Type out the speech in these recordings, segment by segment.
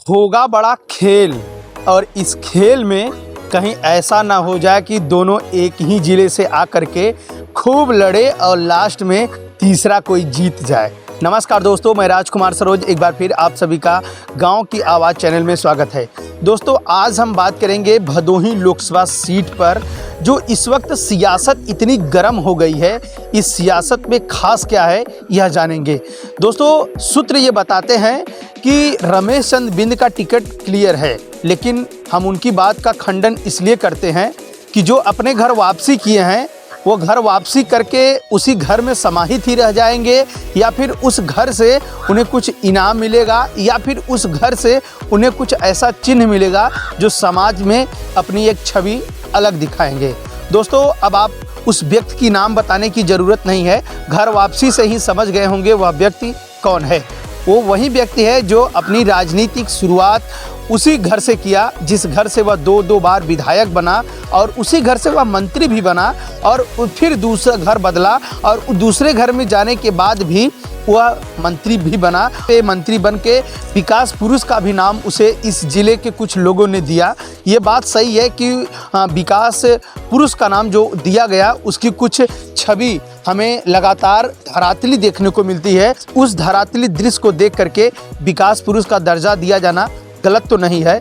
होगा बड़ा खेल और इस खेल में कहीं ऐसा ना हो जाए कि दोनों एक ही ज़िले से आकर के खूब लड़े और लास्ट में तीसरा कोई जीत जाए। नमस्कार दोस्तों, मैं राजकुमार सरोज एक बार फिर आप सभी का गांव की आवाज़ चैनल में स्वागत है। दोस्तों, आज हम बात करेंगे भदोही लोकसभा सीट पर जो इस वक्त सियासत इतनी गर्म हो गई है। इस सियासत में खास क्या है यह जानेंगे। दोस्तों, सूत्र ये बताते हैं कि रमेश चंद बिंद का टिकट क्लियर है, लेकिन हम उनकी बात का खंडन इसलिए करते हैं कि जो अपने घर वापसी किए हैं वो घर वापसी करके उसी घर में समाहित ही रह जाएंगे, या फिर उस घर से उन्हें कुछ इनाम मिलेगा, या फिर उस घर से उन्हें कुछ ऐसा चिन्ह मिलेगा जो समाज में अपनी एक छवि अलग दिखाएंगे। दोस्तों, अब आप उस व्यक्ति की नाम बताने की ज़रूरत नहीं है, घर वापसी से ही समझ गए होंगे वह व्यक्ति कौन है। वो वही व्यक्ति है जो अपनी राजनीतिक शुरुआत उसी घर से किया जिस घर से वह दो बार विधायक बना, और उसी घर से वह मंत्री भी बना, और फिर दूसरा घर बदला, और दूसरे घर में जाने के बाद भी वह मंत्री भी बना। मंत्री बन के विकास पुरुष का भी नाम उसे इस ज़िले के कुछ लोगों ने दिया। ये बात सही है कि विकास पुरुष का नाम जो दिया गया उसकी कुछ छवि हमें लगातार धरातली देखने को मिलती है। उस धरातली दृश्य को देख करके विकास पुरुष का दर्जा दिया जाना गलत तो नहीं है।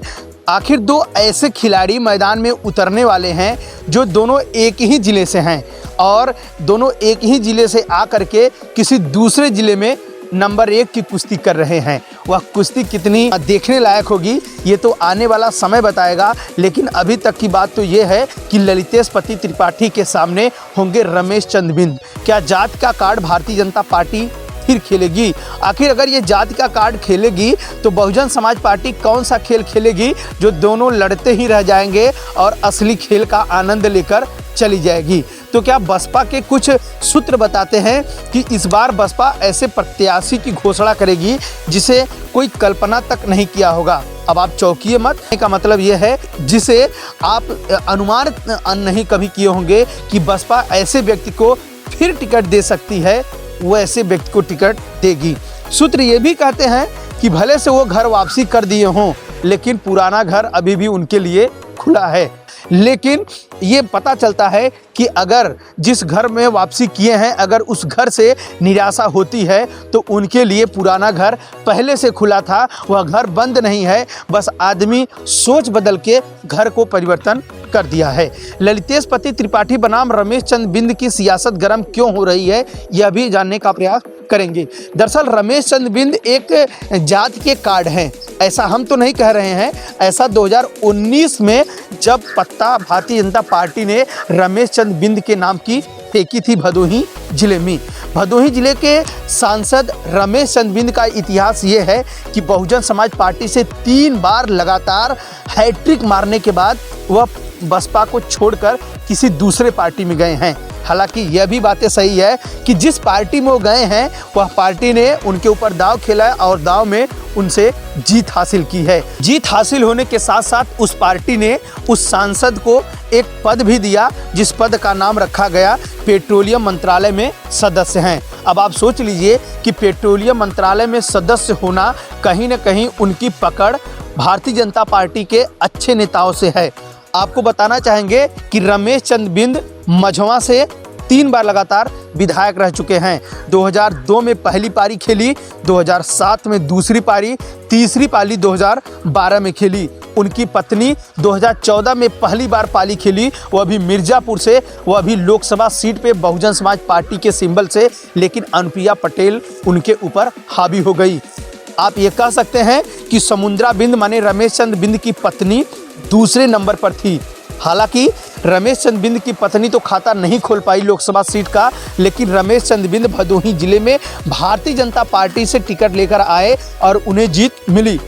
आखिर दो ऐसे खिलाड़ी मैदान में उतरने वाले हैं जो दोनों एक ही ज़िले से हैं, और दोनों एक ही ज़िले से आकर के किसी दूसरे ज़िले में नंबर 1 की कुश्ती कर रहे हैं। वह कुश्ती कितनी देखने लायक होगी ये तो आने वाला समय बताएगा, लेकिन अभी तक की बात तो ये है कि ललितेश पति त्रिपाठी के सामने होंगे रमेश चंद बिंद। क्या जात का कार्ड भारतीय जनता पार्टी फिर खेलेगी? आखिर अगर ये जाति का कार्ड खेलेगी तो बहुजन समाज पार्टी कौन सा खेल खेलेगी जो दोनों लड़ते ही रह जाएंगे और असली खेल का आनंद लेकर चली जाएगी? तो क्या बसपा के कुछ सूत्र बताते हैं कि इस बार बसपा ऐसे प्रत्याशी की घोषणा करेगी जिसे कोई कल्पना तक नहीं किया होगा। अब आप चौंकिए मत, का मतलब यह है जिसे आप अनुमान नहीं कभी किए होंगे कि बसपा ऐसे व्यक्ति को फिर टिकट दे सकती है, वो ऐसे व्यक्ति को टिकट देगी। सूत्र ये भी कहते हैं कि भले से वो घर वापसी कर दिए हों, लेकिन पुराना घर अभी भी उनके लिए खुला है। लेकिन ये पता चलता है कि अगर जिस घर में वापसी किए हैं अगर उस घर से निराशा होती है तो उनके लिए पुराना घर पहले से खुला था, वह घर बंद नहीं है, बस आदमी सोच बदल के घर को परिवर्तन कर दिया है। ललितेश पति त्रिपाठी बनाम रमेश चंद बिंद की सियासत गर्म क्यों हो रही है यह भी जानने का प्रयास करेंगे। दरअसल रमेश चंद बिंद एक जात के कार्ड हैं, ऐसा हम तो नहीं कह रहे हैं। ऐसा 2019 में जब पत्ता भारतीय जनता पार्टी ने रमेश चंद बिंद के नाम की फेंकी थी भदोही जिले में। भदोही जिले के सांसद रमेश चंद बिंद का इतिहास ये है कि बहुजन समाज पार्टी से 3 बार लगातार हैट्रिक मारने के बाद वह बसपा को छोड़कर किसी दूसरे पार्टी में गए हैं। हालांकि यह भी बातें सही है कि जिस पार्टी में वो गए हैं वह पार्टी ने उनके ऊपर दांव खेला है और दांव में उनसे जीत हासिल की है। जीत हासिल होने के साथ साथ उस पार्टी ने उस सांसद को एक पद भी दिया जिस पद का नाम रखा गया पेट्रोलियम मंत्रालय में सदस्य हैं। अब आप सोच लीजिए कि पेट्रोलियम मंत्रालय में सदस्य होना कहीं न कहीं उनकी पकड़ भारतीय जनता पार्टी के अच्छे नेताओं से है। आपको बताना चाहेंगे कि रमेश चंद बिंद मझवा से 3 बार लगातार विधायक रह चुके हैं। 2002 में पहली पारी खेली, 2007 में दूसरी पारी, तीसरी पारी 2012 में खेली। उनकी पत्नी 2014 में पहली बार पाली खेली, वह भी मिर्ज़ापुर से, वह भी लोकसभा सीट पे बहुजन समाज पार्टी के सिंबल से, लेकिन अनुप्रिया पटेल उनके ऊपर हावी हो गई। आप ये कह सकते हैं कि समुद्रा बिंद माने रमेश चंद बिंद की पत्नी दूसरे नंबर पर थी। हालांकि रमेश चंद बिंद की पत्नी तो खाता नहीं खोल पाई लोकसभा सीट का, लेकिन रमेश चंद बिंद भदोही जिले में भारतीय जनता पार्टी से टिकट लेकर आए और उन्हें जीत मिली।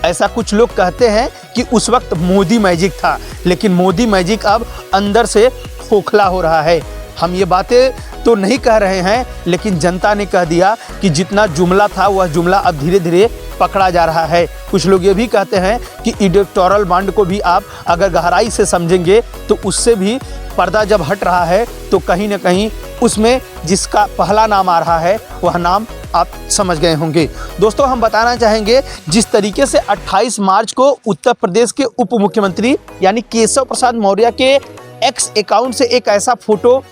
ऐसा कुछ लोग कहते हैं कि उस वक्त मोदी मैजिक था, लेकिन मोदी मैजिक अब अंदर से खोखला हो रहा है। हम ये बातें तो नहीं कह रहे हैं, लेकिन जनता ने कह दिया कि जितना जुमला था वह जुमला अब धीरे धीरे पकड़ा जा रहा है। कुछ लोग ये भी कहते हैं कि इलेक्टोरल बॉन्ड को भी आप अगर गहराई से समझेंगे तो उससे भी पर्दा जब हट रहा है तो कहीं ना कहीं उसमें जिसका पहला नाम आ रहा है वह नाम आप समझ गए होंगे। दोस्तों, हम बताना चाहेंगे जिस तरीके से 28 मार्च को उत्तर प्रदेश के उप मुख्यमंत्री यानी केशव प्रसाद मौर्य के एक्स अकाउंट से एक ऐसा फोटो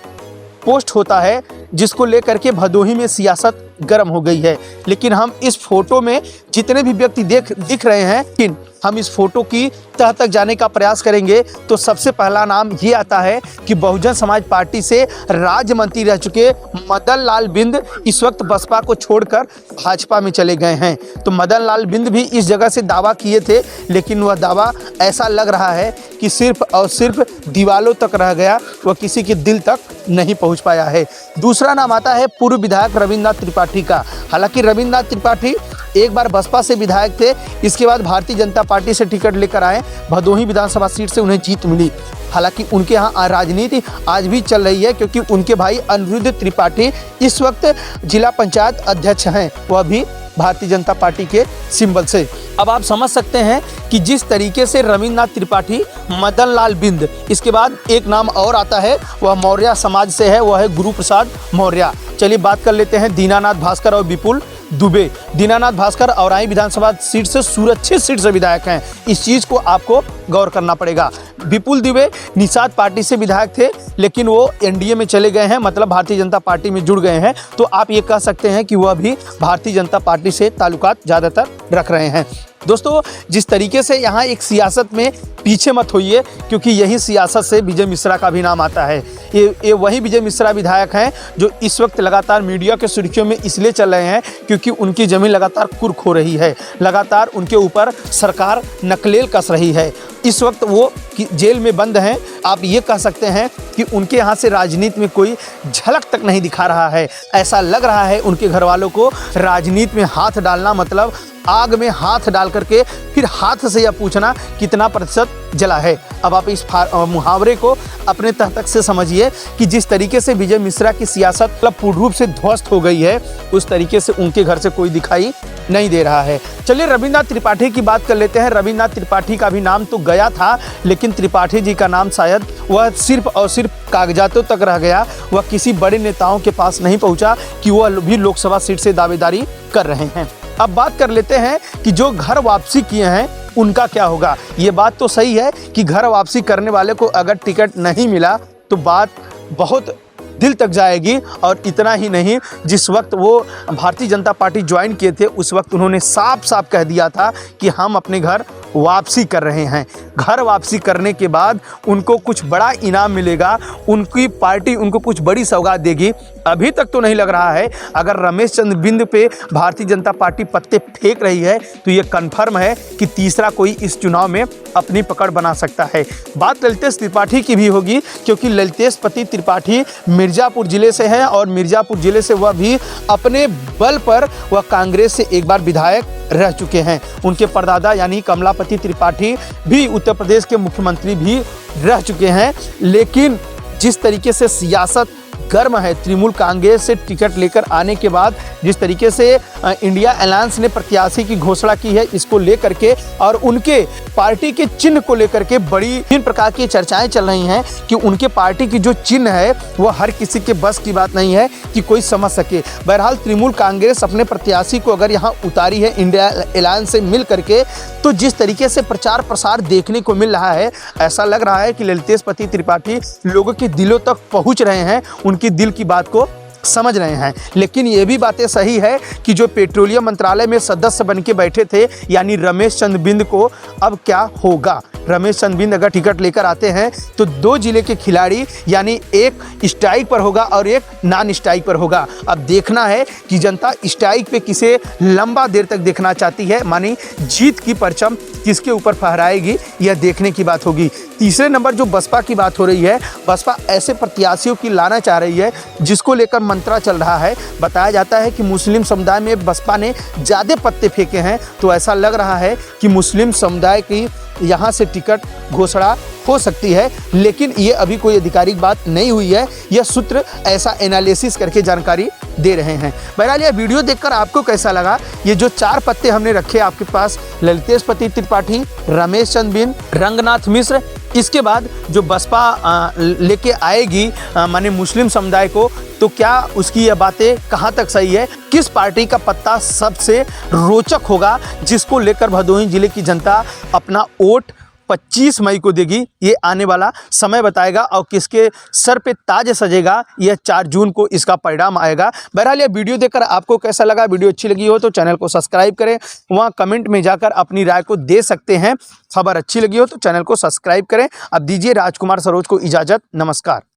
पोस्ट होता है जिसको लेकर के भदोही में सियासत गर्म हो गई है। लेकिन हम इस फोटो में जितने भी व्यक्ति दिख रहे हैं, लेकिन हम इस फोटो की तह तक जाने का प्रयास करेंगे तो सबसे पहला नाम ये आता है कि बहुजन समाज पार्टी से राज्य मंत्री रह चुके मदन लाल बिंद इस वक्त बसपा को छोड़कर भाजपा में चले गए हैं। तो मदन लाल बिंद भी इस जगह से दावा किए थे, लेकिन वह दावा ऐसा लग रहा है कि सिर्फ और सिर्फ दीवालों तक रह गया, वह किसी के दिल तक नहीं पहुंच पाया है। दूसरा नाम आता है पूर्व विधायक रविन्द्रनाथ त्रिपाठी का। हालांकि रविन्द्रनाथ त्रिपाठी एक बार बसपा से विधायक थे, इसके बाद भारतीय जनता पार्टी से टिकट लेकर आए, भदोही विधानसभा सीट से उन्हें जीत मिली। हालांकि उनके यहाँ राजनीति आज भी चल रही है क्योंकि उनके भाई अनिरुद्ध त्रिपाठी इस वक्त जिला पंचायत अध्यक्ष हैं, वह भी भारतीय जनता पार्टी के सिंबल से। अब आप समझ सकते हैं कि जिस तरीके से रविन्द्रनाथ त्रिपाठी, मदन लाल बिंद, इसके बाद एक नाम और आता है, वह मौर्य समाज से है, वह है गुरु प्रसाद मौर्य। चलिए बात कर लेते हैं दीनानाथ भास्कर और विपुल दुबे। दीनानाथ भास्कर औराई विधानसभा सीट से सुरक्षित सीट से विधायक हैं, इस चीज़ को आपको गौर करना पड़ेगा। विपुल दुबे निषाद पार्टी से विधायक थे, लेकिन वो एनडीए में चले गए हैं, मतलब भारतीय जनता पार्टी में जुड़ गए हैं। तो आप ये कह सकते हैं कि वह भी भारतीय जनता पार्टी से ताल्लुकात ज़्यादातर रख रहे हैं। दोस्तों, जिस तरीके से यहाँ एक सियासत में पीछे मत होइए, क्योंकि यही सियासत से विजय मिश्रा का भी नाम आता है। ये वही विजय मिश्रा विधायक हैं जो इस वक्त लगातार मीडिया के सुर्खियों में इसलिए चल रहे हैं क्योंकि उनकी ज़मीन लगातार कुर्क हो रही है, लगातार उनके ऊपर सरकार नकलेल कस रही है। इस वक्त वो जेल में बंद हैं। आप ये कह सकते हैं कि उनके यहाँ से राजनीति में कोई झलक तक नहीं दिखा रहा है। ऐसा लग रहा है उनके घर वालों को राजनीति में हाथ डालना मतलब आग में हाथ डाल करके फिर हाथ से यह पूछना कितना प्रतिशत जला है। अब आप इस मुहावरे को अपने तह तक से समझिए कि जिस तरीके से विजय मिश्रा की सियासत पूर्ण रूप से ध्वस्त हो गई है, उस तरीके से उनके घर से कोई दिखाई नहीं दे रहा है। चलिए रविन्द्रनाथ त्रिपाठी की बात कर लेते हैं। रविन्द्रनाथ त्रिपाठी का भी नाम तो गया था, लेकिन त्रिपाठी जी का नाम शायद वह सिर्फ और सिर्फ कागजातों तक रह गया, वह किसी बड़े नेताओं के पास नहीं पहुंचा कि वह भी लोकसभा सीट से दावेदारी कर रहे हैं। अब बात कर लेते हैं कि जो घर वापसी किए हैं उनका क्या होगा। ये बात तो सही है कि घर वापसी करने वाले को अगर टिकट नहीं मिला तो बात बहुत दिल तक जाएगी। और इतना ही नहीं, जिस वक्त वो भारतीय जनता पार्टी ज्वाइन किए थे उस वक्त उन्होंने साफ साफ कह दिया था कि हम अपने घर वापसी कर रहे हैं। घर वापसी करने के बाद उनको कुछ बड़ा इनाम मिलेगा, उनकी पार्टी उनको कुछ बड़ी सौगात देगी। अभी तक तो नहीं लग रहा है। अगर रमेश चंद्र बिंद पे भारतीय जनता पार्टी पत्ते फेंक रही है तो ये कन्फर्म है कि तीसरा कोई इस चुनाव में अपनी पकड़ बना सकता है। बात ललितेश त्रिपाठी की भी होगी, क्योंकि ललितेश पति त्रिपाठी मिर्ज़ापुर ज़िले से हैं और मिर्ज़ापुर ज़िले से वह भी अपने बल पर वह कांग्रेस से एक बार विधायक रह चुके हैं। उनके परदादा यानी कमलापति त्रिपाठी भी उत्तर प्रदेश के मुख्यमंत्री भी रह चुके हैं। लेकिन जिस तरीके से सियासत गर्म है, तृणमूल कांग्रेस से टिकट लेकर आने के बाद जिस तरीके से इंडिया अलायंस ने प्रत्याशी की घोषणा की है, इसको लेकर के और उनके पार्टी के चिन्ह को लेकर के बड़ी तीन प्रकार की चर्चाएं चल रही हैं कि उनके पार्टी की जो चिन्ह है वह हर किसी के बस की बात नहीं है कि कोई समझ सके। बहरहाल तृणमूल कांग्रेस अपने प्रत्याशी को अगर यहाँ उतारी है इंडिया अलायंस से मिल करके, तो जिस तरीके से प्रचार प्रसार देखने को मिल रहा है, ऐसा लग रहा है कि ललितेश पति त्रिपाठी लोगों के दिलों तक पहुँच रहे हैं, उनकी दिल की बात को समझ रहे हैं। लेकिन ये भी बातें सही है कि जो पेट्रोलियम मंत्रालय में सदस्य बन के बैठे थे यानी रमेश चंद्र बिंद को अब क्या होगा। रमेश चंद्र बिंद अगर टिकट लेकर आते हैं तो दो जिले के खिलाड़ी यानी एक स्ट्राइक पर होगा और एक नॉन स्ट्राइक पर होगा। अब देखना है कि जनता स्ट्राइक पे किसे लंबा देर तक देखना चाहती है, मानी जीत की परचम किसके ऊपर फहराएगी, यह देखने की बात होगी। तीसरे नंबर जो बसपा की बात हो रही है, बसपा ऐसे प्रत्याशियों की लाना चाह रही है जिसको लेकर मंत्रा चल रहा है। बताया जाता है कि मुस्लिम समुदाय में बसपा ने ज़्यादा पत्ते फेंके हैं, तो ऐसा लग रहा है कि मुस्लिम समुदाय की यहाँ से टिकट घोषणा हो सकती है, लेकिन ये अभी कोई आधिकारिक बात नहीं हुई है। यह सूत्र ऐसा एनालिसिस करके जानकारी दे रहे हैं। बहरहाल यह वीडियो देखकर आपको कैसा लगा? ये जो 4 पत्ते हमने रखे आपके पास, ललितेश पति त्रिपाठी, रमेश चंद्र बिन, रंगनाथ मिश्र, इसके बाद जो बसपा लेके आएगी माने मुस्लिम समुदाय को, तो क्या उसकी यह बातें कहाँ तक सही है? किस पार्टी का पत्ता सबसे रोचक होगा, जिसको लेकर भदोही जिले की जनता अपना वोट 25 मई को देगी? ये आने वाला समय बताएगा। और किसके सर पे ताज सजेगा, यह 4 जून को इसका परिणाम आएगा। बहरहाल यह वीडियो देखकर आपको कैसा लगा? वीडियो अच्छी लगी हो तो चैनल को सब्सक्राइब करें, वहाँ कमेंट में जाकर अपनी राय को दे सकते हैं। खबर अच्छी लगी हो तो चैनल को सब्सक्राइब करें। अब दीजिए राजकुमार सरोज को इजाज़त। नमस्कार।